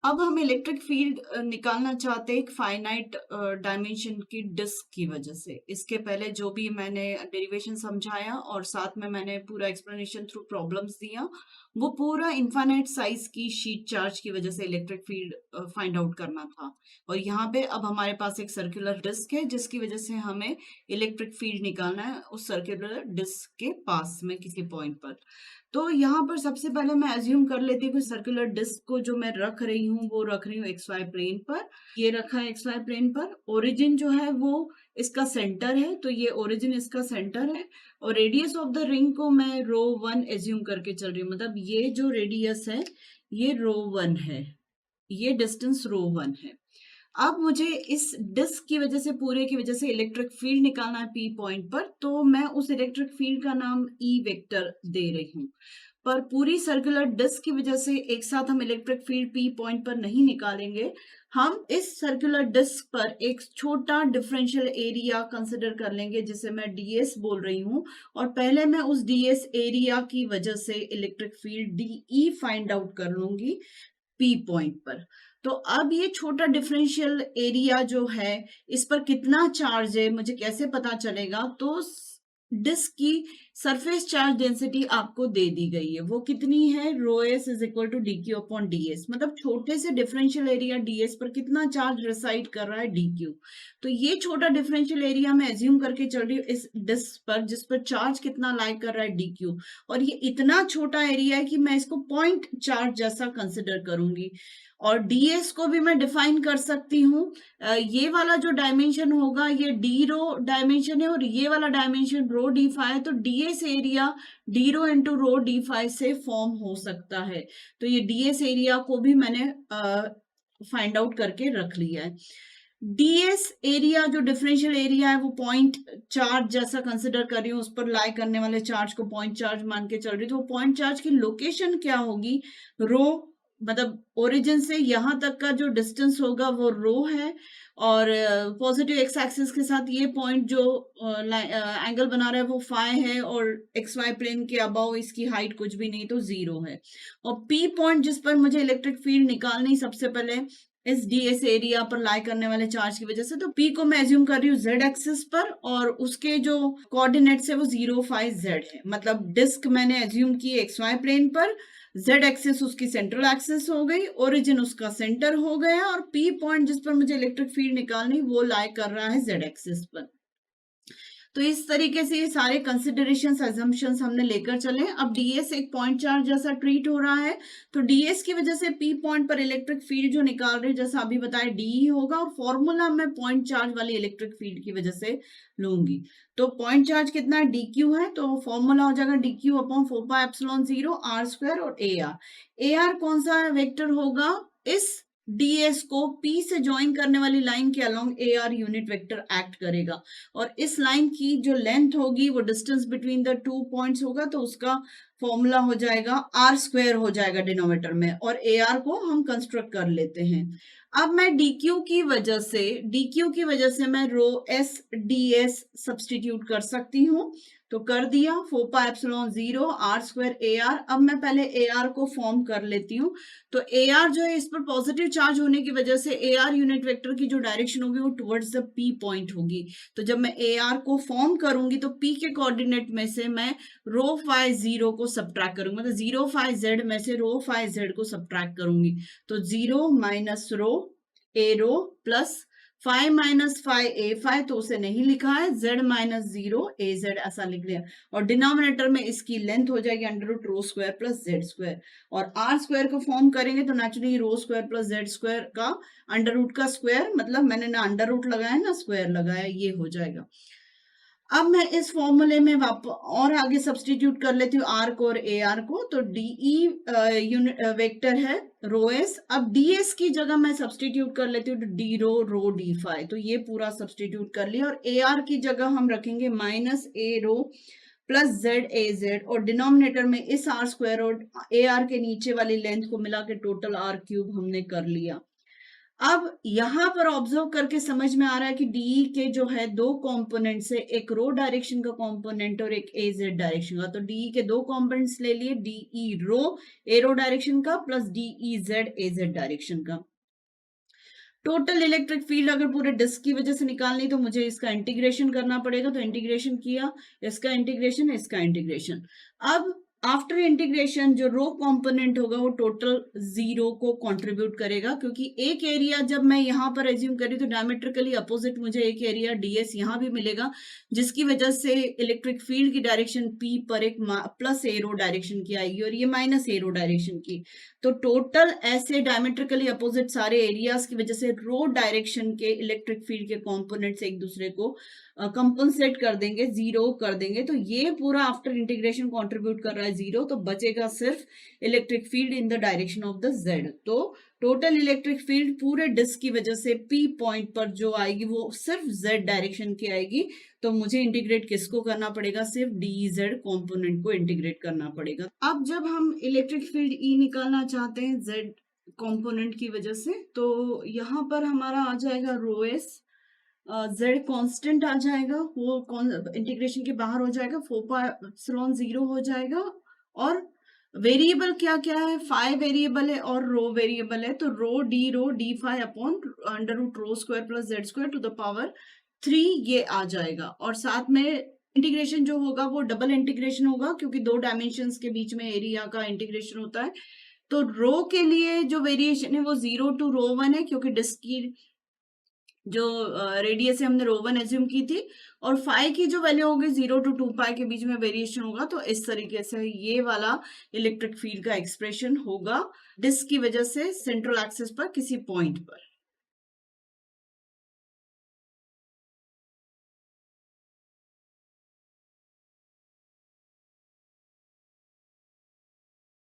अब हम electric field निकालना चाहते हैं एक फाइनाइट डायमेंशन की डिस्क की वजह से। इसके पहले जो भी मैंने डेरिवेशन समझाया और साथ में मैंने पूरा एक्सप्लेनेशन थ्रू प्रॉब्लम्स दिया, वो पूरा इनफाइनाइट साइज की शीट चार्ज की वजह से इलेक्ट्रिक फील्ड फाइंड आउट करना था। और यहाँ पे अब हमारे पास एक सर्कुलर डिस्क है जिसकी वजह से हमें इलेक्ट्रिक फील्ड निकालना है उस सर्कुलर डिस्क के पास में किसी पॉइंट पर। तो यहाँ पर सबसे पहले मैं अज्यूम कर लेती हूँ कि सर्कुलर डिस्क को जो मैं रख रही हूँ वो रख रही हूँ एक्स वाई प्लेन पर। ये रखा है एक्स वाई प्लेन पर। ओरिजिन जो है वो इसका सेंटर है, तो ये ओरिजिन इसका सेंटर है। और रेडियस ऑफ द रिंग को मैं रो 1 एज्यूम करके चल रही हूँ, मतलब ये जो रेडियस है ये रो 1 है, ये डिस्टेंस रो 1 है। अब मुझे इस डिस्क की वजह से पूरे की वजह से इलेक्ट्रिक फील्ड निकालना है पी पॉइंट पर, तो मैं उस इलेक्ट्रिक फील्ड का नाम ई वेक्टर दे रही हूँ। पर पूरी सर्कुलर डिस्क की वजह से एक साथ हम इलेक्ट्रिक फील्ड पी पॉइंट पर नहीं निकालेंगे। हम इस सर्कुलर डिस्क पर एक छोटा डिफरेंशियल एरिया कंसिडर कर लेंगे जिसे मैं डीएस बोल रही हूँ। और पहले मैं उस डीएस एरिया की वजह से electric field d E find out कर लूंगी पी पॉइंट पर। तो अब ये छोटा डिफरेंशियल एरिया जो है इस पर कितना चार्ज है मुझे कैसे पता चलेगा? तो डिस्क की सरफेस चार्ज डेंसिटी आपको दे दी गई है, वो कितनी है? Rho S is equal to D Q upon D S, मतलब छोटे से डिफरेंशियल एरिया डीएस पर कितना चार्ज रिसाइड कर रहा है डी क्यू। तो ये छोटा डिफरेंशियल एरिया मैं एज्यूम करके चल रही हूँ इस डिस्क पर जिस पर चार्ज कितना लाई कर रहा है डी क्यू। और ये इतना छोटा एरिया है कि मैं इसको पॉइंट चार्ज जैसा कंसिडर करूंगी। और डीएस को भी मैं डिफाइन कर सकती हूँ। ये वाला जो डायमेंशन होगा ये डी रो डायमेंशन है और ये वाला डायमेंशन रो डी फाई है, तो DS area D rho into rho D phi से फॉर्म हो सकता है। तो ये डीएस एरिया को भी मैंने फाइंड आउट करके रख लिया है। डीएस एरिया जो डिफरेंशियल एरिया है वो पॉइंट चार्ज जैसा कंसिडर कर रही हूँ, उस पर लाई करने वाले चार्ज को पॉइंट चार्ज मान के चल रही हूँ। तो वो पॉइंट चार्ज की लोकेशन क्या होगी? रो, मतलब ओरिजिन से यहां तक का जो डिस्टेंस होगा वो रो है। और पॉजिटिव एक्स एक्सिस के साथ ये पॉइंट जो एंगल बना रहा है वो फाई है और एक्स वाई प्लेन के अबाव इसकी हाइट कुछ भी नहीं, तो जीरो है। और पी पॉइंट जिस पर मुझे इलेक्ट्रिक फील्ड निकालनी सबसे पहले इस डीएस एरिया पर लाई करने वाले चार्ज की वजह से, तो पी को मैं एज्यूम कर रही हूँ जेड एक्सिस पर और उसके जो कोऑर्डिनेट्स है वो 0, 5 z है। मतलब डिस्क मैंने एज्यूम की एक्स वाई प्लेन पर, जेड एक्सिस उसकी सेंट्रल एक्सिस हो गई, ओरिजिन उसका सेंटर हो गया और पी पॉइंट जिस पर मुझे इलेक्ट्रिक फील्ड निकालनी वो लाई कर रहा है जेड एक्सिस पर। तो इस तरीके से ये सारे कंसिडरेशंस अजम्पशंस हमने लेकर चले। अब डीएस एक पॉइंट चार्ज जैसा ट्रीट हो रहा है, तो डीएस की वजह से पी पॉइंट पर इलेक्ट्रिक फील्ड जो निकाल रहे हैं जैसा अभी बताया डी होगा, और फॉर्मूला मैं पॉइंट चार्ज वाली इलेक्ट्रिक फील्ड की वजह से लूंगी। तो पॉइंट चार्ज कितना है? डी क्यू है, तो फॉर्मूला हो जाएगा D Q upon 4πε0 R square और ए आर। ए आर कौन सा वेक्टर होगा? इस डीएस को पी से ज्वाइन करने वाली लाइन के along A R unit vector act करेगा। और इस लाइन की जो लेंथ होगी वो डिस्टेंस बिटवीन द 2 पॉइंट्स होगा, तो उसका फॉर्मूला हो जाएगा आर स्क्वायर हो जाएगा डिनोमिनेटर में, और ए आर को हम कंस्ट्रक्ट कर लेते हैं। अब मैं डीक्यू की वजह से मैं rho S D S substitute कर सकती हूँ, तो कर दिया 4πε0 आर स्क्वायर ए आर। अब मैं पहले ए आर को फॉर्म कर लेती हूँ। तो ए आर जो है इस पर पॉजिटिव चार्ज होने की वजह से ए आर यूनिट वेक्टर की जो डायरेक्शन होगी वो टुवर्ड्स द पी पॉइंट होगी। तो जब मैं ए आर को फॉर्म करूंगी तो पी के कोऑर्डिनेट में से मैं रो फाई जीरो को सब्ट्रैक्ट करूंगी, मतलब 0, 5 z में से रो 5 z को सब्ट्रैक्ट करूंगी। तो 0 माइनस रो ए रो प्लस 5 माइनस 5 ए 5, तो उसे नहीं लिखा है, z माइनस 0 ए z ऐसा लिख लिया। और डिनोमिनेटर में इसकी लेंथ हो जाएगी under root rho square plus Z square. और आर स्क्वायर को फॉर्म करेंगे तो नेचुरली रो स्क्वायर प्लस जेड स्क्वायर का अंडर रूट का स्क्वायर, मतलब मैंने ना अंडर रूट लगाया ना स्क्वायर लगाया, ये हो जाएगा। अब मैं इस फॉर्मूले में और आगे सब्सटीट्यूट कर लेती हूँ आर को और ए आर को। तो डीई यूनिट वेक्टर है रो एस। अब डीएस की जगह मैं सब्सटीट्यूट कर लेती हूँ डी रो रो डी फाई, तो ये पूरा सब्सटीट्यूट कर लिया। और ए आर की जगह हम रखेंगे minus A rho plus Z A Z, और डिनोमिनेटर में इस आर स्क्वायर और ए आर के नीचे वाली लेंथ को मिला के टोटल आर क्यूब हमने कर लिया। अब यहाँ पर ऑब्जर्व करके समझ में आ रहा है कि डीई के जो है दो कंपोनेंट्स है, एक रो डायरेक्शन का कंपोनेंट और एक एजेड डायरेक्शन का। तो डीई के दो कंपोनेंट्स ले लिए, डीई रो एरो डायरेक्शन का plus d E Z A Z direction का। टोटल इलेक्ट्रिक फील्ड अगर पूरे डिस्क की वजह से निकालनी तो मुझे इसका इंटीग्रेशन करना पड़ेगा। तो इंटीग्रेशन किया, इसका इंटीग्रेशन, इसका इंटीग्रेशन। अब आफ्टर इंटीग्रेशन जो रो कंपोनेंट होगा वो टोटल 0 को कंट्रीब्यूट करेगा, क्योंकि एक एरिया जब मैं यहाँ पर एज्यूम करी तो डायमेट्रिकली अपोजिट मुझे एक एरिया डीएस यहाँ भी मिलेगा, जिसकी वजह से इलेक्ट्रिक फील्ड की डायरेक्शन पी पर एक प्लस एरो डायरेक्शन की आएगी और ये माइनस एरो डायरेक्शन की। तो टोटल ऐसे डायमेट्रिकली अपोजिट सारे एरियाज की वजह से रो डायरेक्शन के इलेक्ट्रिक फील्ड के कंपोनेंट्स एक दूसरे को कंपनसेट कर देंगे, 0 कर देंगे। तो ये पूरा आफ्टर इंटीग्रेशन कंट्रीब्यूट कर रहा है 0, तो बचेगा सिर्फ electric field in the direction of the Z. तो टोटल इलेक्ट्रिक फील्ड पूरे डिस्क की वजह से पी पॉइंट पर जो आएगी वो सिर्फ जेड डायरेक्शन की आएगी। तो मुझे इंटीग्रेट किसको करना पड़ेगा? सिर्फ डी जेड कॉम्पोनेंट को इंटीग्रेट करना पड़ेगा। अब जब हम इलेक्ट्रिक फील्ड ई निकालना चाहते हैं जेड कॉम्पोनेंट की वजह से, तो यहाँ पर हमारा आ जाएगा रो एस, जेड कांस्टेंट आ जाएगा, वो इंटीग्रेशन के बाहर हो जाएगा, 4πε0 हो जाएगा। और वेरिएबल क्या क्या है? फाई वेरिएबल है और रो वेरिएबल है। तो rho D phi upon under root rho square plus Z square to the power 3 ये आ जाएगा। और साथ में इंटीग्रेशन जो होगा वो डबल इंटीग्रेशन होगा, क्योंकि दो डायमेंशंस के बीच में एरिया का इंटीग्रेशन होता है। तो रो के लिए जो वेरिएशन है वो 0 टू रो 1 है, क्योंकि डिस्क की जो रेडियस है हमने रो 1 एज्यूम की थी। और फाई की जो वैल्यू होगी 0 टू 2 पाई के बीच में वेरिएशन होगा। तो इस तरीके से ये वाला इलेक्ट्रिक फील्ड का एक्सप्रेशन होगा डिस्क की वजह से सेंट्रल एक्सिस पर किसी पॉइंट पर।